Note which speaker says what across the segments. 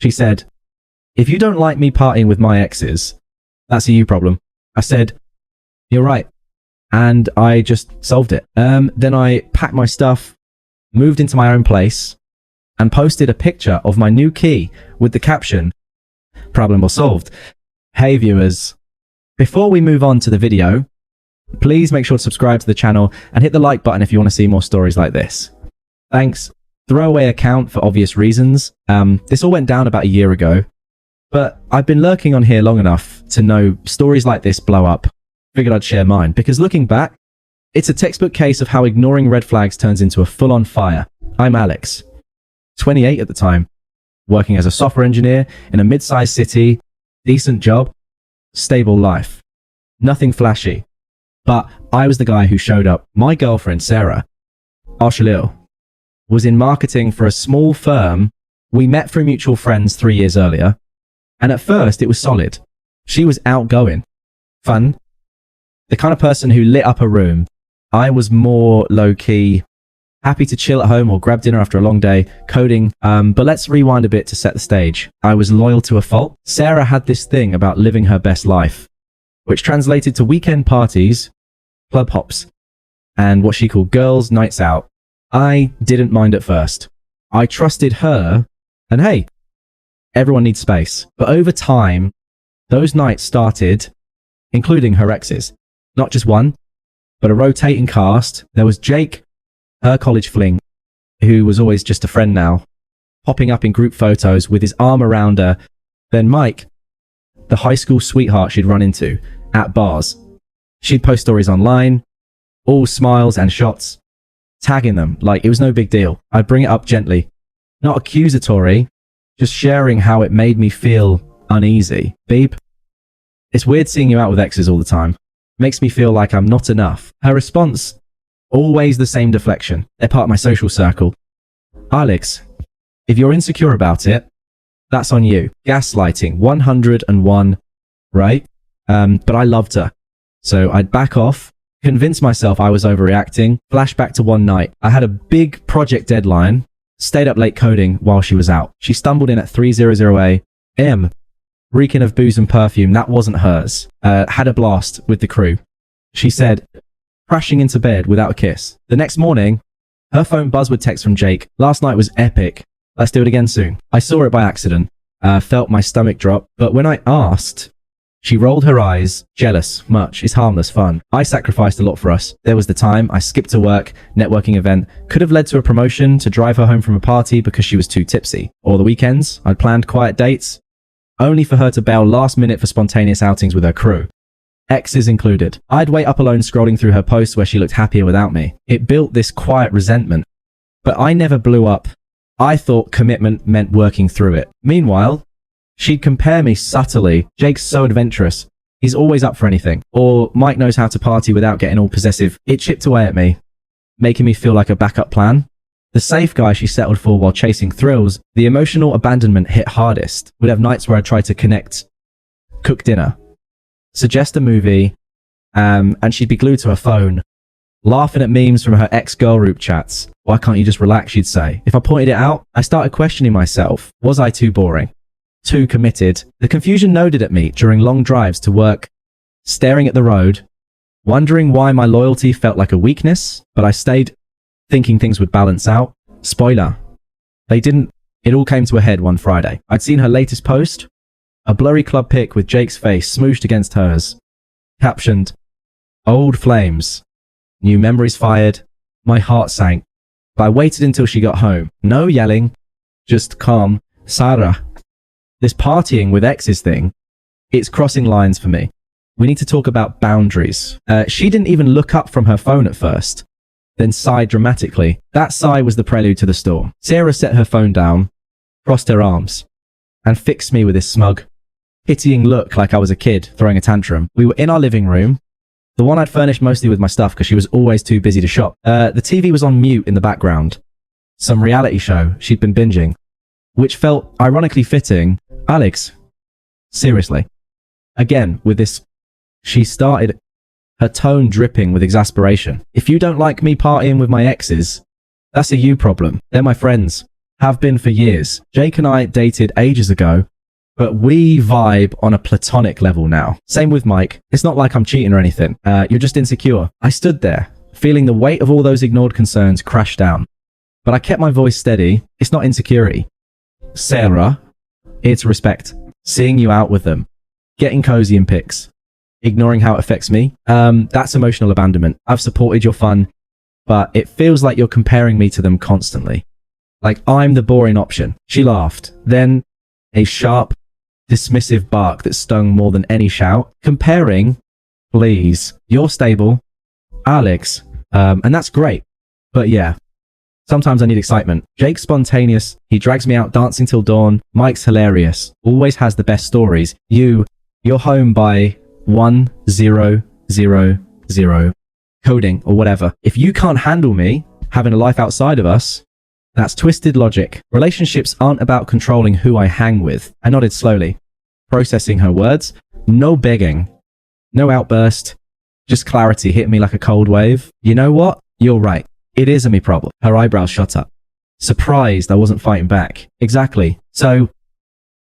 Speaker 1: She said, "If you don't like me partying with my exes, that's a you problem." I said, "You're right." And I just solved it. Then I packed my stuff, moved into my own place, and posted a picture of my new key with the caption, "Problem was solved." Hey viewers, before we move on to the video, please make sure to subscribe to the channel and hit the like button if you want to see more stories like this. Thanks. Throwaway account for obvious reasons. This all went down about a year ago, but I've been lurking on here long enough to know stories like this blow up. Figured I'd share mine, because looking back, it's a textbook case of how ignoring red flags turns into a full-on fire. I'm Alex, 28 at the time, working as a software engineer in a mid-sized city, decent job, stable life. Nothing flashy, but I was the guy who showed up. My girlfriend, Sarah, Arshilil, was in marketing for a small firm. We met through mutual friends 3 years earlier, and at first it was solid. She was outgoing, fun, the kind of person who lit up a room. I was more low-key, happy to chill at home or grab dinner after a long day, coding. But let's rewind a bit to set the stage. I was loyal to a fault. Sarah had this thing about living her best life, which translated to weekend parties, club hops, and what she called girls' nights out. I didn't mind at first. I trusted her, and hey, everyone needs space. But over time, those nights started including her exes. Not just one, but a rotating cast. There was Jake, her college fling, who was always just a friend now, popping up in group photos with his arm around her. Then Mike, the high school sweetheart she'd run into at bars. She'd post stories online, all smiles and shots, tagging them like it was no big deal. I'd bring it up gently, not accusatory, just sharing how it made me feel uneasy. "Beep, it's weird seeing you out with exes all the time. Makes me feel like I'm not enough." Her response, always the same deflection. "They're part of my social circle." "Alex, if you're insecure about it, that's on you." Gaslighting 101, right? But I loved her, so I'd back off, convince myself I was overreacting. Flashback to one night. I had a big project deadline, stayed up late coding while she was out. She stumbled in at 3:00 a.m., reeking of booze and perfume that wasn't hers. Had a blast with the crew. She said, crashing into bed without a kiss. The next morning, her phone buzzed with text from Jake. "Last night was epic. Let's do it again soon." I saw it by accident. Felt my stomach drop, but when I asked, she rolled her eyes. "Jealous, much. It's harmless fun. I sacrificed a lot for us. There was the time I skipped to work, networking event. Could have led to a promotion to drive her home from a party because she was too tipsy. Or the weekends, I'd planned quiet dates, only for her to bail last minute for spontaneous outings with her crew. Exes included. I'd wait up alone scrolling through her posts where she looked happier without me. It built this quiet resentment. But I never blew up. I thought commitment meant working through it. Meanwhile, she'd compare me subtly. "Jake's so adventurous. He's always up for anything." Or "Mike knows how to party without getting all possessive." It chipped away at me, making me feel like a backup plan. The safe guy she settled for while chasing thrills. The emotional abandonment hit hardest. We'd have nights where I'd try to connect, cook dinner, suggest a movie, and she'd be glued to her phone, laughing at memes from her ex-girl group chats. "Why can't you just relax?" she'd say. If I pointed it out, I started questioning myself. Was I too boring? Too committed? The confusion gnawed at me during long drives to work, staring at the road, wondering why my loyalty felt like a weakness, but I stayed, thinking things would balance out. Spoiler, they didn't. It all came to a head one Friday. I'd seen her latest post, a blurry club pic with Jake's face smooshed against hers, captioned, "Old flames, new memories fired." My heart sank, but I waited until she got home. No yelling, just calm. "Sarah, this partying with exes thing, it's crossing lines for me. We need to talk about boundaries." She didn't even look up from her phone at first, then sighed dramatically. That sigh was the prelude to the storm. Sarah set her phone down, crossed her arms, and fixed me with this smug, pitying look like I was a kid throwing a tantrum. We were in our living room, the one I'd furnished mostly with my stuff because she was always too busy to shop. The TV was on mute in the background. Some reality show she'd been binging, which felt ironically fitting. "Alex, seriously." Again, with this, she started, her tone dripping with exasperation. "If you don't like me partying with my exes, that's a you problem. They're my friends. Have been for years. Jake and I dated ages ago, but we vibe on a platonic level now. Same with Mike. It's not like I'm cheating or anything. You're just insecure. I stood there, feeling the weight of all those ignored concerns crash down. But I kept my voice steady. It's not insecurity. Sarah, it's respect. Seeing you out with them. Getting cozy in pics. Ignoring how it affects me. That's emotional abandonment. I've supported your fun, but it feels like you're comparing me to them constantly. Like I'm the boring option. She laughed. Then a sharp, dismissive bark that stung more than any shout. Comparing, please. You're stable. Alex. And that's great. But yeah. Sometimes I need excitement. Jake's spontaneous. He drags me out dancing till dawn. Mike's hilarious. Always has the best stories. You're home by 1000 coding or whatever. If you can't handle me having a life outside of us, that's twisted logic. Relationships aren't about controlling who I hang with. I nodded slowly, processing her words. No begging. No outburst. Just clarity hit me like a cold wave. You know what? You're right. It is a me problem. Her eyebrows shot up. Surprised I wasn't fighting back. Exactly. So,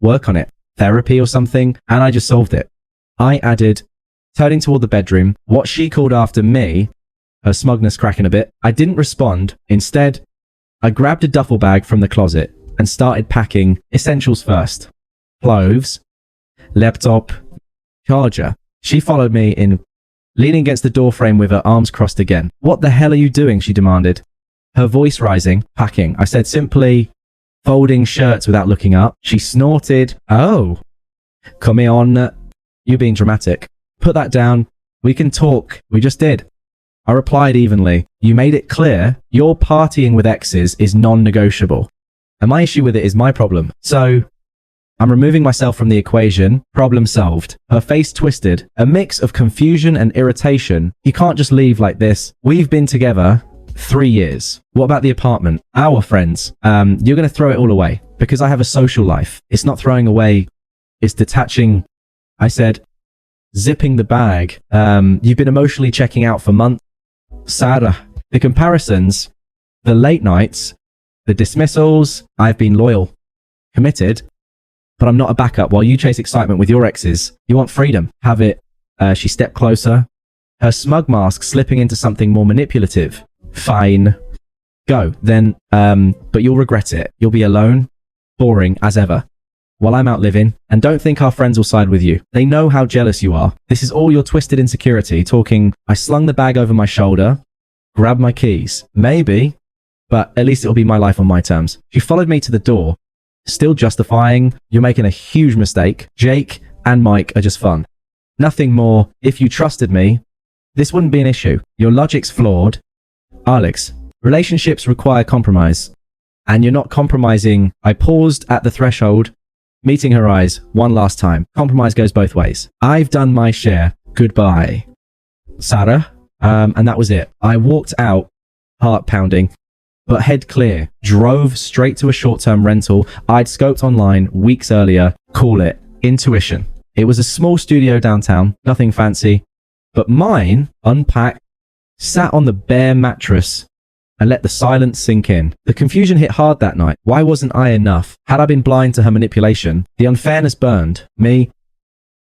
Speaker 1: work on it. Therapy or something. And I just solved it. I added, turning toward the bedroom, what she called after me, her smugness cracking a bit. I didn't respond. Instead, I grabbed a duffel bag from the closet and started packing essentials first. Clothes, laptop, charger. She followed me in, leaning against the doorframe with her arms crossed again. What the hell are you doing? She demanded. Her voice rising. Packing. I said simply, folding shirts without looking up. She snorted. Oh, come on. You being dramatic. Put that down. We can talk. We just did. I replied evenly. You made it clear your partying with exes is non-negotiable. And my issue with it is my problem. So, I'm removing myself from the equation. Problem solved. Her face twisted. A mix of confusion and irritation. You can't just leave like this. We've been together 3 years. What about the apartment? Our friends. You're going to throw it all away. Because I have a social life. It's not throwing away. It's detaching. I said, zipping the bag. You've been emotionally checking out for months. Sarah. The comparisons. The late nights. The dismissals. I've been loyal. Committed. But I'm not a backup while you chase excitement with your exes. You want freedom. Have it. She stepped closer. Her smug mask slipping into something more manipulative. Fine. Go. Then, but you'll regret it. You'll be alone. Boring as ever. While I'm out living. And don't think our friends will side with you. They know how jealous you are. This is all your twisted insecurity talking. I slung the bag over my shoulder. Grabbed my keys. Maybe. But at least it'll be my life on my terms. She followed me to the door. Still justifying, you're making a huge mistake. Jake and Mike are just fun. Nothing more. If you trusted me, this wouldn't be an issue. Your logic's flawed. Alex, relationships require compromise. And you're not compromising. I paused at the threshold, meeting her eyes one last time. Compromise goes both ways. I've done my share. Goodbye. Sarah. And that was it. I walked out, heart pounding. But head clear, drove straight to a short-term rental I'd scoped online weeks earlier. Call it intuition. It was a small studio downtown, nothing fancy, but mine, unpacked, sat on the bare mattress and let the silence sink in. The confusion hit hard that night. Why wasn't I enough? Had I been blind to her manipulation? The unfairness burned. Me,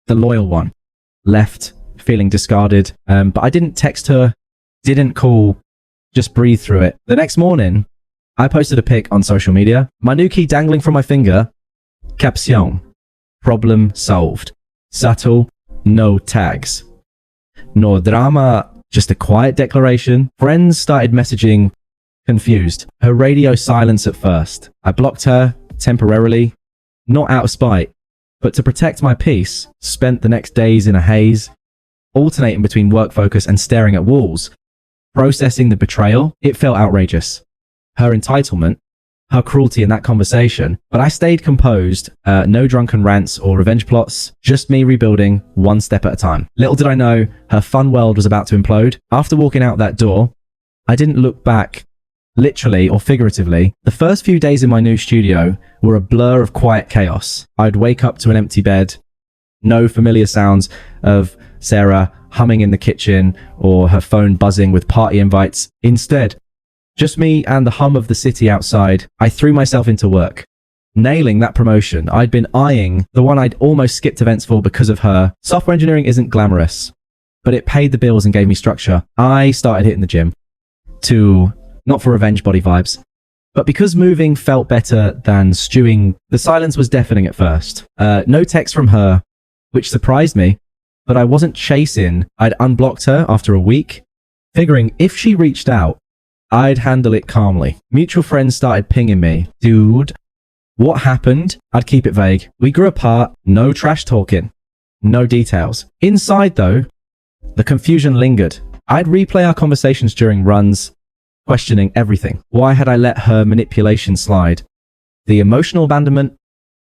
Speaker 1: the loyal one, left, feeling discarded. But I didn't text her, didn't call. Just breathe through it. The next morning, I posted a pic on social media. My new key dangling from my finger. Caption. Problem solved. Subtle. No tags. No drama. Just a quiet declaration. Friends started messaging. Confused. Her radio silence at first. I blocked her temporarily. Not out of spite, but to protect my peace. Spent the next days in a haze. Alternating between work focus and staring at walls. Processing the betrayal, it felt outrageous. Her entitlement, her cruelty in that conversation, but I stayed composed, no drunken rants or revenge plots, just me rebuilding one step at a time. Little did I know, her fun world was about to implode. After walking out that door, I didn't look back, literally or figuratively. The first few days in my new studio were a blur of quiet chaos. I'd wake up to an empty bed, no familiar sounds of Sarah humming in the kitchen or her phone buzzing with party invites. Instead, Just me and the hum of the city outside. I threw myself into work, nailing that promotion. I'd been eyeing, the one I'd almost skipped events for because of her. Software engineering isn't glamorous, but it paid the bills and gave me structure. I started hitting the gym not for revenge body vibes, but because moving felt better than stewing. The silence was deafening at first. No text from her, which surprised me, but I wasn't chasing. I'd unblocked her after a week, figuring if she reached out, I'd handle it calmly. Mutual friends started pinging me. Dude, what happened? I'd keep it vague. We grew apart, no trash talking, no details. Inside though, the confusion lingered. I'd replay our conversations during runs, questioning everything. Why had I let her manipulation slide? The emotional abandonment,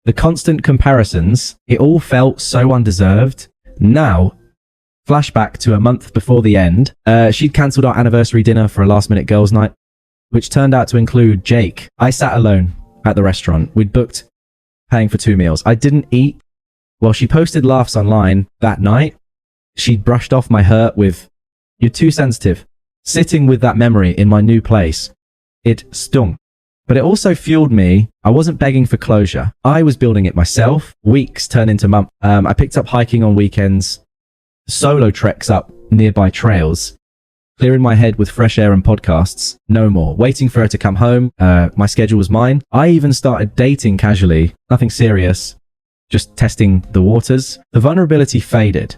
Speaker 1: the constant comparisons, it all felt so undeserved. Now, flashback to a month before the end, she'd cancelled our anniversary dinner for a last-minute girls' night, which turned out to include Jake. I sat alone at the restaurant. We'd booked, paying for 2 meals. I didn't eat. While she posted laughs online that night, she'd brushed off my hurt with, "You're too sensitive." Sitting with that memory in my new place, it stung. But it also fueled me. I wasn't begging for closure. I was building it myself. Weeks turned into months. I picked up hiking on weekends, solo treks up nearby trails, clearing my head with fresh air and podcasts. No more waiting for her to come home. My schedule was mine. I even started dating casually. Nothing serious, just testing the waters. The vulnerability faded,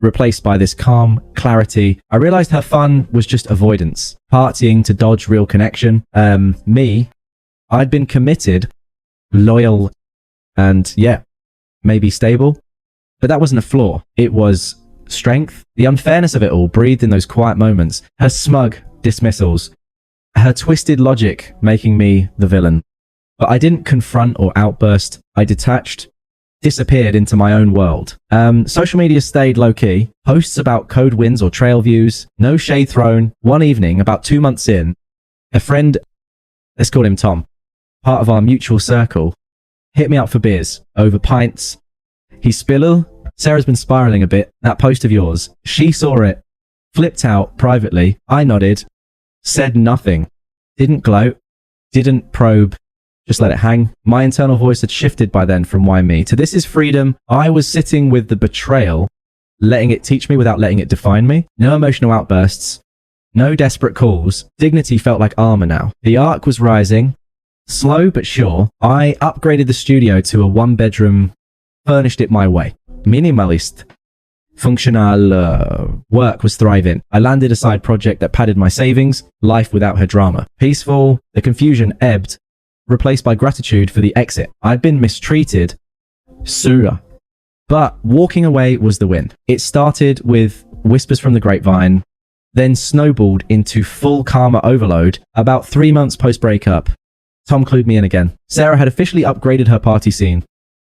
Speaker 1: replaced by this calm clarity. I realized her fun was just avoidance, partying to dodge real connection. Me, I'd been committed, loyal, and yeah, maybe stable. But that wasn't a flaw. It was strength. The unfairness of it all breathed in those quiet moments. Her smug dismissals, her twisted logic making me the villain. But I didn't confront or outburst. I detached, disappeared into my own world. Social media stayed low-key. Posts about code wins or trail views. No shade thrown. One evening, about 2 months in, a friend, let's call him Tom, part of our mutual circle, hit me up for beers over pints. He spilled, "Sarah's been spiraling a bit. That post of yours." She saw it, flipped out privately. I nodded, said nothing, didn't gloat, didn't probe, just let it hang. My internal voice had shifted by then from why me to this is freedom. I was sitting with the betrayal, letting it teach me without letting it define me. No emotional outbursts, no desperate calls. Dignity felt like armor now. The arc was rising, slow but sure. I upgraded the studio to a 1-bedroom, furnished it my way. Minimalist, functional work was thriving. I landed a side project that padded my savings, life without her drama. Peaceful, the confusion ebbed, replaced by gratitude for the exit. I'd been mistreated, Sura. But walking away was the win. It started with whispers from the grapevine, then snowballed into full karma overload. About 3 months post-breakup, Tom clued me in again. Sarah had officially upgraded her party scene,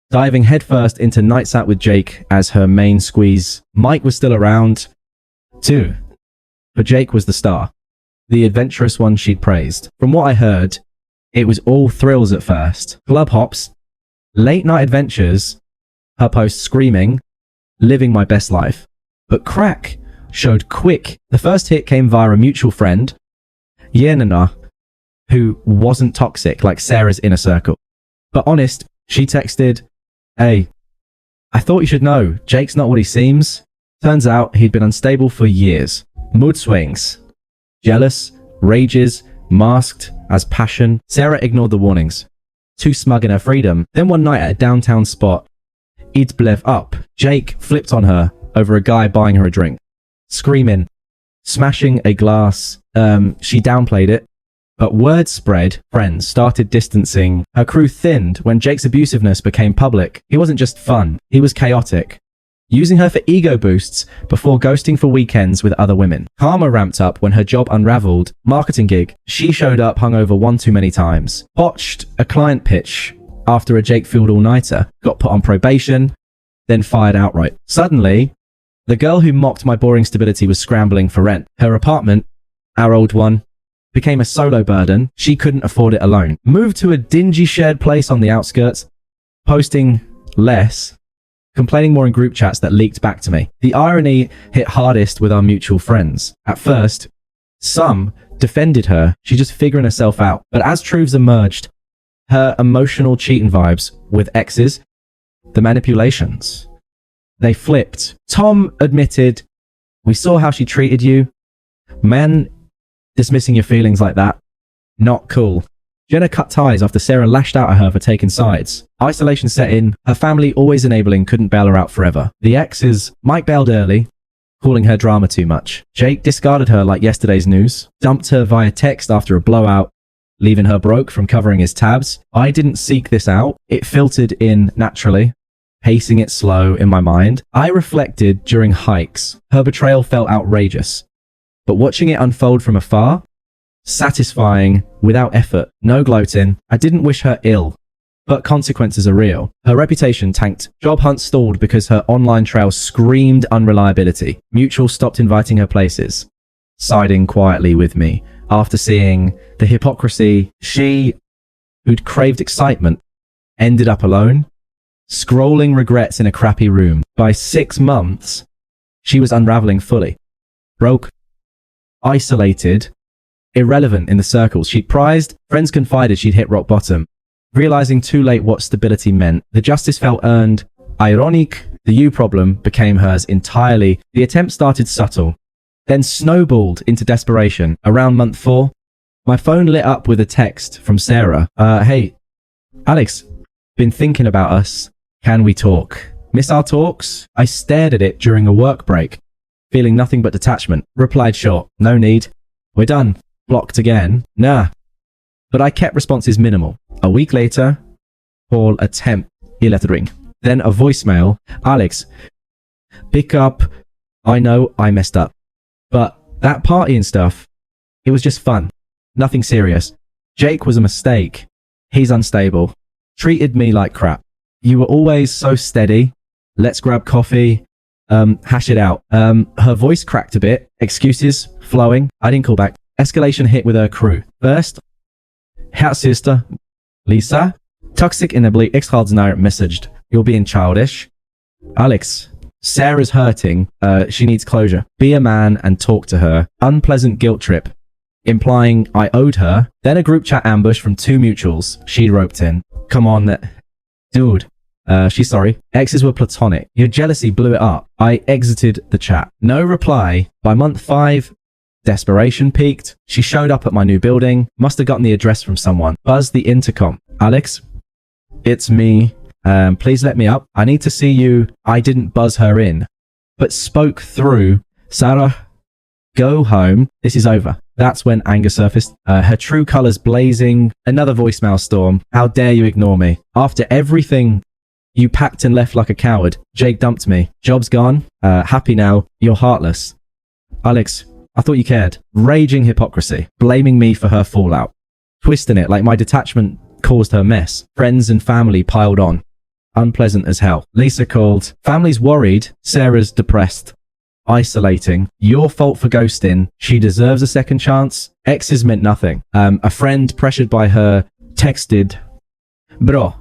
Speaker 1: diving headfirst into nights out with Jake as her main squeeze. Mike was still around, too, but Jake was the star, the adventurous one she'd praised. From what I heard, it was all thrills at first. Club hops, late night adventures, her post screaming, living my best life. But crack showed quick. The first hit came via a mutual friend, Yenana, who wasn't toxic like Sarah's inner circle, but honest. She texted, "Hey, I thought you should know, Jake's not what he seems." Turns out he'd been unstable for years. Mood swings, jealous, rages, masked as passion. Sarah ignored the warnings, too smug in her freedom. Then one night at a downtown spot, he'd blev up. Jake flipped on her over a guy buying her a drink, screaming, smashing a glass. She downplayed it, but word spread. Friends started distancing. Her crew thinned when Jake's abusiveness became public. He wasn't just fun, he was chaotic, using her for ego boosts before ghosting for weekends with other women. Karma ramped up when her job unraveled. Marketing gig, she showed up hungover one too many times. Botched a client pitch after a Jake-fueled all-nighter. Got put on probation, then fired outright. Suddenly, the girl who mocked my boring stability was scrambling for rent. Her apartment, our old one, became a solo burden. She couldn't afford it alone. Moved to a dingy shared place on the outskirts, posting less, complaining more in group chats that leaked back to me. The irony hit hardest with our mutual friends. At first, some defended her. She's just figuring herself out. But as truths emerged, her emotional cheating vibes with exes, the manipulations, they flipped. Tom admitted, we saw how she treated you. Man, dismissing your feelings like that, not cool. Jenna cut ties after Sarah lashed out at her for taking sides. Isolation set in, her family always enabling couldn't bail her out forever. The exes, Mike bailed early, calling her drama too much. Jake discarded her like yesterday's news, dumped her via text after a blowout, leaving her broke from covering his tabs. I didn't seek this out. It filtered in naturally, pacing it slow in my mind. I reflected during hikes. Her betrayal felt outrageous, but watching it unfold from afar, satisfying without effort, no gloating. I didn't wish her ill, but consequences are real. Her reputation tanked. Job hunt stalled because her online trail screamed unreliability. Mutual stopped inviting her places, siding quietly with me after seeing the hypocrisy. She, who'd craved excitement, ended up alone, scrolling regrets in a crappy room. By 6 months, she was unraveling fully. Broke, isolated, irrelevant in the circles she'd prized. Friends confided she'd hit rock bottom. Realizing too late what stability meant, the justice felt earned. Ironic, the you problem became hers entirely. The attempt started subtle, then snowballed into desperation. Around month 4, my phone lit up with a text from Sarah. Hey, Alex, been thinking about us. Can we talk? Miss our talks? I stared at it during a work break, feeling nothing but detachment. Replied short, no need. We're done. Blocked again. Nah. But I kept responses minimal. A week later, Paul attempt. He let it ring. Then a voicemail. Alex, pick up. I know I messed up, but that party and stuff, it was just fun. Nothing serious. Jake was a mistake. He's unstable. Treated me like crap. You were always so steady. Let's grab coffee. Hash it out. Her voice cracked a bit. Excuses flowing. I didn't call back. Escalation hit with her crew. First, her sister, Lisa, toxic enably extraordinaire messaged, you're being childish. Alex, Sarah's hurting. She needs closure. Be a man and talk to her. Unpleasant guilt trip, implying I owed her. Then a group chat ambush from 2 mutuals she'd roped in. Come on, dude. She's sorry. Exes were platonic. Your jealousy blew it up. I exited the chat. No reply. By month 5, desperation peaked. She showed up at my new building. Must have gotten the address from someone. Buzzed the intercom. Alex, it's me. Please let me up. I need to see you. I didn't buzz her in, but spoke through. Sarah, go home. This is over. That's when anger surfaced. Her true colors blazing. Another voicemail storm. How dare you ignore me? After everything you packed and left like a coward. Jake dumped me. Job's gone. Happy now. You're heartless. Alex, I thought you cared. Raging hypocrisy. Blaming me for her fallout. Twisting it like my detachment caused her mess. Friends and family piled on. Unpleasant as hell. Lisa called. Family's worried. Sarah's depressed. Isolating. Your fault for ghosting. She deserves a second chance. Exes meant nothing. A friend pressured by her texted, bro,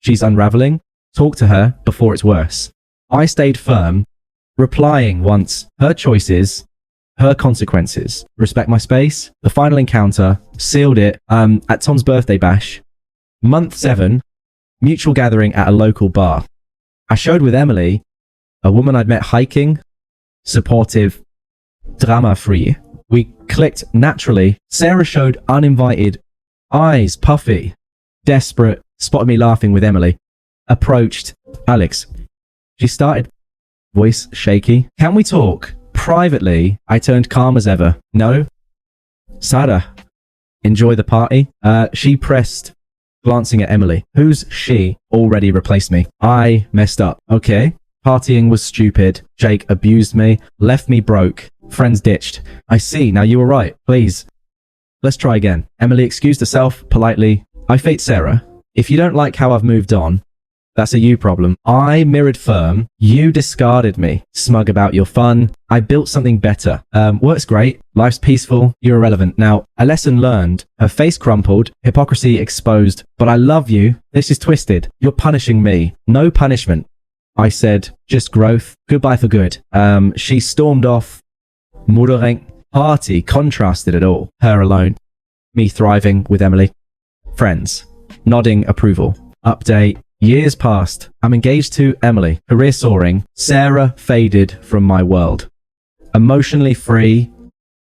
Speaker 1: she's unraveling. Talk to her before it's worse. I stayed firm, replying once, her choices, her consequences. Respect my space. The final encounter, sealed it, at Tom's birthday bash. Month 7, mutual gathering at a local bar. I showed with Emily, a woman I'd met hiking, supportive, drama-free. We clicked naturally. Sarah showed uninvited, eyes puffy, desperate, spotted me laughing with Emily. Approached Alex. She started, voice shaky. Can we talk? Privately, I turned calm as ever. No. Sarah, enjoy the party? She pressed, glancing at Emily. Who's she? Already replaced me. I messed up. Okay. Partying was stupid. Jake abused me, left me broke. Friends ditched. I see. Now you were right. Please. Let's try again. Emily excused herself politely. I fate Sarah. If you don't like how I've moved on, that's a you problem. I mirrored firm. You discarded me. Smug about your fun. I built something better. Work's great. Life's peaceful. You're irrelevant. Now, a lesson learned. Her face crumpled. Hypocrisy exposed. But I love you. This is twisted. You're punishing me. No punishment. I said, just growth. Goodbye for good. She stormed off. Moedering. Party contrasted it all. Her alone. Me thriving with Emily. Friends. Nodding approval. Update. Years passed. I'm engaged to Emily. Career soaring. Sarah faded from my world. Emotionally free.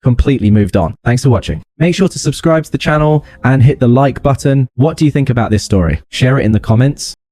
Speaker 1: Completely moved on. Thanks for watching. Make sure to subscribe to the channel and hit the like button. What do you think about this story? Share it in the comments.